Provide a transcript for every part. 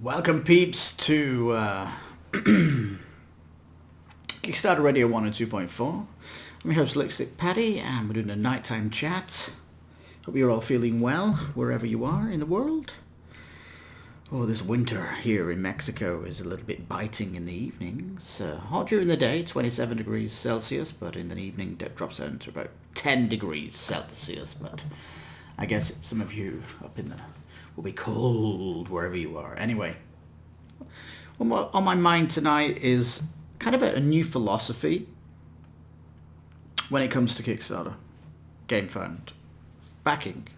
Welcome peeps to Kickstarter Radio 102.4. I'm your host Lipstickpaddy and we're doing a nighttime chat. Hope you're all feeling well wherever you are in the world. Oh, this winter here in Mexico is a little bit biting in the evenings. Hot during the day, 27 degrees Celsius, but in the evening it drops down to about 10 degrees Celsius. But I guess some of you up in the will be cold wherever you are. Anyway, what on my mind tonight is kind of a new philosophy when it comes to Kickstarter, game fund, backing,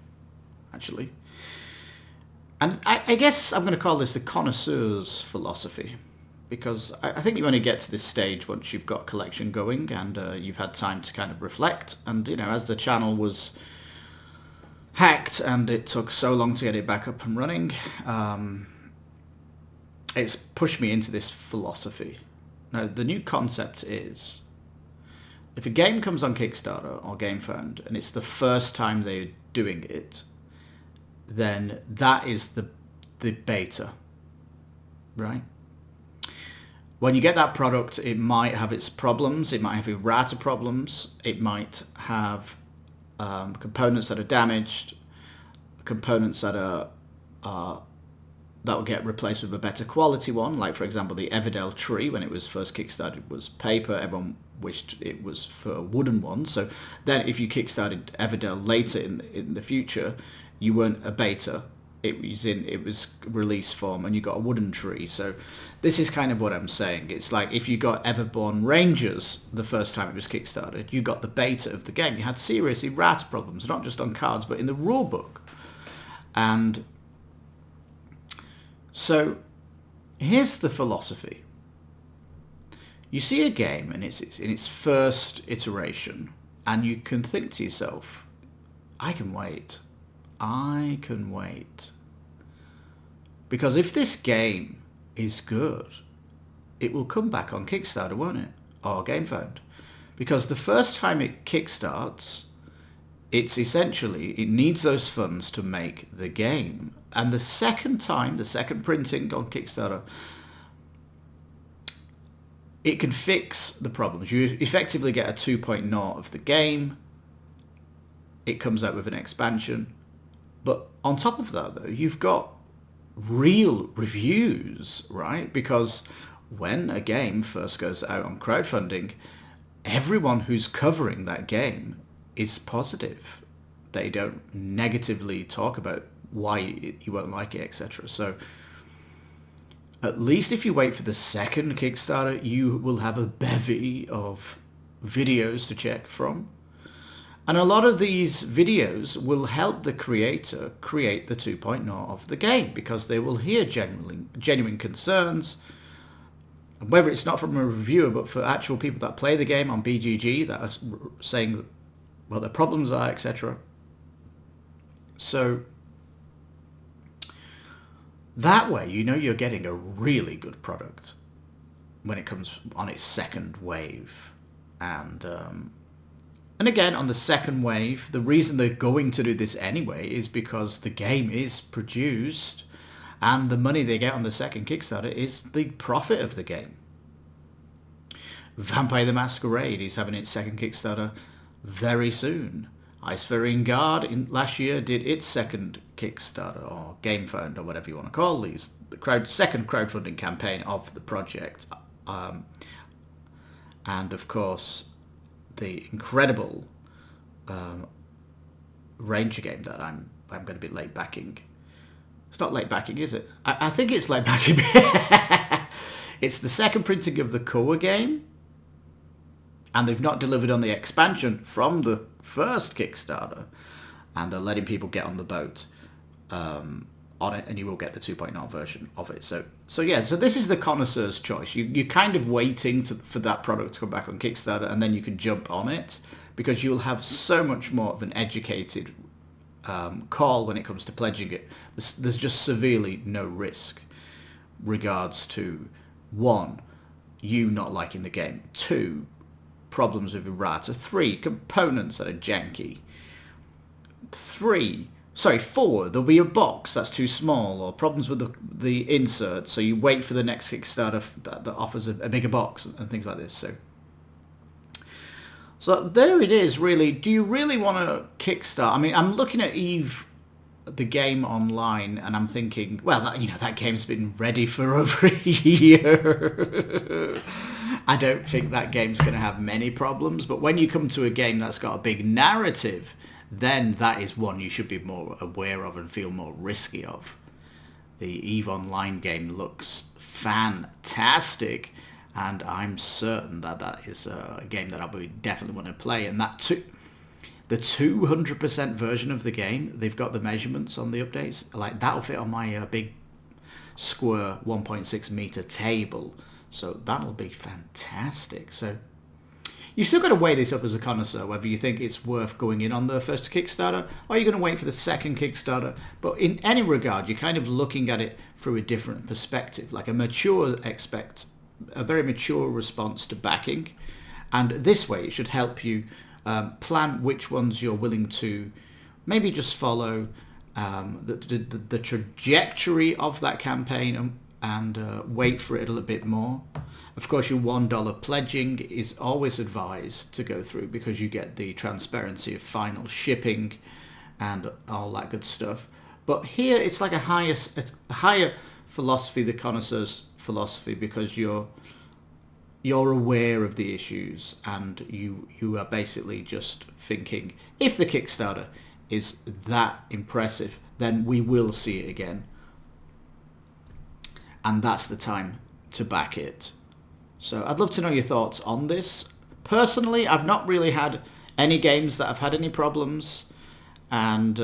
actually. And I guess I'm going to call this the Connoisseur's philosophy, because I think you only get to this stage once you've got a collection going and you've had time to kind of reflect. And, you know, as the channel was hacked and it took so long to get it back up and running, it's pushed me into this philosophy. Now, the new concept is, if a game comes on Kickstarter or GameFound and it's the first time they're doing it, then that is the beta, right? When you get that product, it might have its problems, it might have errata problems, it might have components that are damaged, components that are that will get replaced with a better quality one. Like, for example, the Everdell tree, when it was first kickstarted, was paper. Everyone wished it was for a wooden one. So then if you kickstarted Everdell later in the future, you weren't a beta. It was release form and you got a wooden tree. So this is kind of what I'm saying. It's like if you got Everborn Rangers the first time it was kickstarted, you got the beta of the game. You had serious errata problems, not just on cards, but in the rule book. And so here's the philosophy. You see a game and it's in its first iteration and you can think to yourself, I can wait. Because if this game is good, it will come back on Kickstarter, won't it? Or GameFound. Because the first time it kickstarts, it's essentially, it needs those funds to make the game. And the second time, the second printing on Kickstarter, it can fix the problems. You effectively get a 2.0 of the game. It comes out with an expansion. But on top of that, though, you've got real reviews, right? Because when a game first goes out on crowdfunding, everyone who's covering that game is positive. They don't negatively talk about why you won't like it, etc. So at least if you wait for the second Kickstarter, you will have a bevy of videos to check from. And a lot of these videos will help the creator create the 2.0 of the game, because they will hear genuine concerns, whether it's not from a reviewer, but for actual people that play the game on BGG that are saying what their problems are, etc. So that way, you know you're getting a really good product when it comes on its second wave. And again, on the second wave, the reason they're going to do this anyway is because the game is produced and the money they get on the second Kickstarter is the profit of the game. Vampire the Masquerade is having its second Kickstarter very soon. Icefaring Guard last year did its second Kickstarter, or GameFound, or whatever you want to call these, the second crowdfunding campaign of the project. And of course, the incredible Ranger game that I'm going to be late backing. It's not late backing, is it? I think it's late backing. It's the second printing of the Koa game, and they've not delivered on the expansion from the first Kickstarter, and they're letting people get on the boat on it, and you will get the 2.0 version of it. So this is the connoisseur's choice. You're kind of waiting for that product to come back on Kickstarter, and then you can jump on it, because you'll have so much more of an educated call when it comes to pledging it. There's just severely no risk regards to, 1, you not liking the game, 2, problems with errata, 3, components that are janky, 3, sorry, 4, there'll be a box that's too small, or problems with the insert, so you wait for the next Kickstarter that offers a bigger box and things like this. So there it is, really. Do you really want to Kickstart? I mean, I'm looking at Eve, the game online, and I'm thinking, well, that game's been ready for over a year. I don't think that game's going to have many problems, but when you come to a game that's got a big narrative, then that is one you should be more aware of and feel more risky of. The EVE Online game looks fantastic, and I'm certain that is a game that I'll definitely want to play. And that the 200% version of the game, they've got the measurements on the updates. Like, that'll fit on my big square 1.6 meter table, so that'll be fantastic. So you've still got to weigh this up as a connoisseur, whether you think it's worth going in on the first Kickstarter, or you're going to wait for the second Kickstarter. But in any regard, you're kind of looking at it through a different perspective, like a very mature response to backing. And this way, it should help you plan which ones you're willing to maybe just follow, the trajectory of that campaign, and wait for it a little bit more. Of course, your $1 pledging is always advised to go through, because you get the transparency of final shipping and all that good stuff. But here it's like a higher philosophy, the connoisseur's philosophy, because you're aware of the issues, and you are basically just thinking, if the Kickstarter is that impressive, then we will see it again, and that's the time to back it. So I'd love to know your thoughts on this. Personally, I've not really had any games that have had any problems, and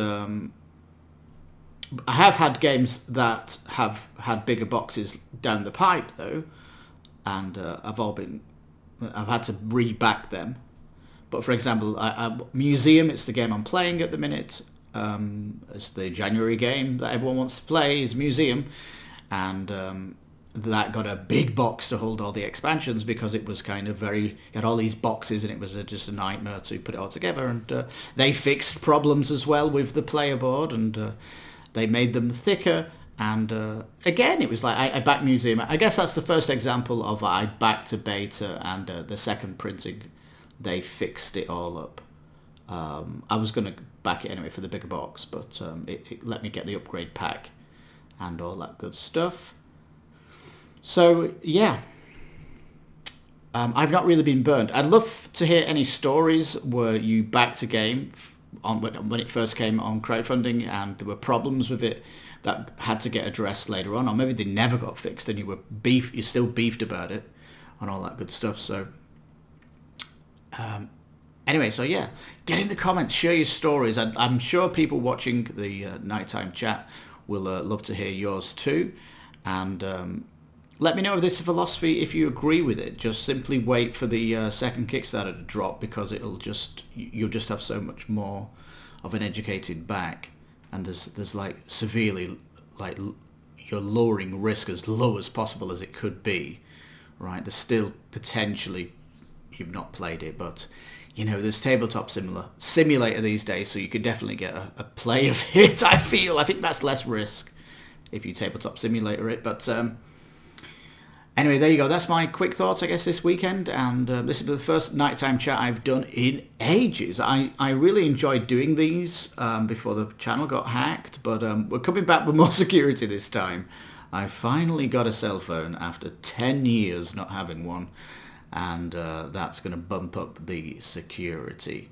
I have had games that have had bigger boxes down the pipe though, and I've had to re-back them. But for example, Museum, it's the game I'm playing at the minute. It's the January game that everyone wants to play, is Museum, and that got a big box to hold all the expansions, because it was kind of it had all these boxes, and it was just a nightmare to put it all together. And they fixed problems as well with the player board, and they made them thicker. And again, it was like I backed Museum. I guess that's the first example of I backed a beta, and the second printing, they fixed it all up. I was going to back it anyway for the bigger box, but it let me get the upgrade pack and all that good stuff. So yeah, I've not really been burned. I'd love to hear any stories where you backed a game when it first came on crowdfunding, and there were problems with it that had to get addressed later on, or maybe they never got fixed and you still beefed about it and all that good stuff. So anyway, so yeah, get in the comments, share your stories. I'm sure people watching the nighttime chat will love to hear yours too. And let me know if this is a philosophy, if you agree with it. Just simply wait for the second Kickstarter to drop, because you'll just have so much more of an educated back, and there's like severely, like, you're lowering risk as low as possible as it could be, right? There's still potentially, you've not played it, but there's tabletop simulator these days, so you could definitely get a play of it. I think that's less risk if you tabletop simulator it. But anyway, there you go. That's my quick thoughts, I guess, this weekend. And this is the first nighttime chat I've done in ages. I really enjoyed doing these before the channel got hacked. But we're coming back with more security this time. I finally got a cell phone after 10 years not having one. And that's going to bump up the security.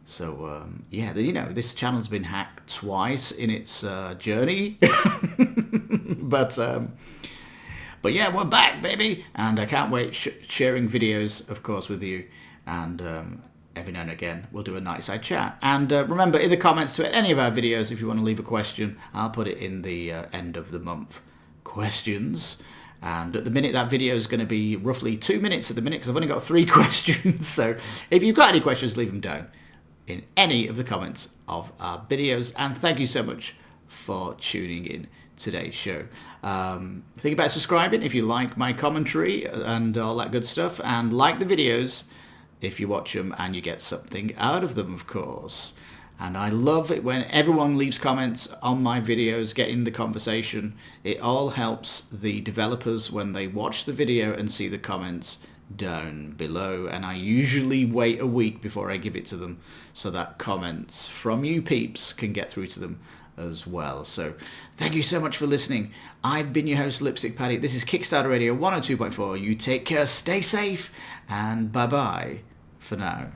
So, yeah, this channel's been hacked twice in its journey. But yeah, we're back, baby, and I can't wait sharing videos, of course, with you, and every now and again we'll do a nightside chat. And remember, in the comments to any of our videos, if you want to leave a question, I'll put it in the end of the month questions. And at the minute, that video is going to be roughly 2 minutes at the minute, because I've only got 3 questions. So if you've got any questions, leave them down in any of the comments of our videos. And thank you so much for tuning in today's show. Think about subscribing if you like my commentary and all that good stuff, and like the videos if you watch them and you get something out of them, of course. And I love it when everyone leaves comments on my videos, get in the conversation. It all helps the developers when they watch the video and see the comments down below. And I usually wait a week before I give it to them so that comments from you peeps can get through to them as well. So thank you so much for listening. I've been your host, Lipstickpaddy. This is Kickstarter Radio 102.4. You take care, stay safe, and bye-bye for now.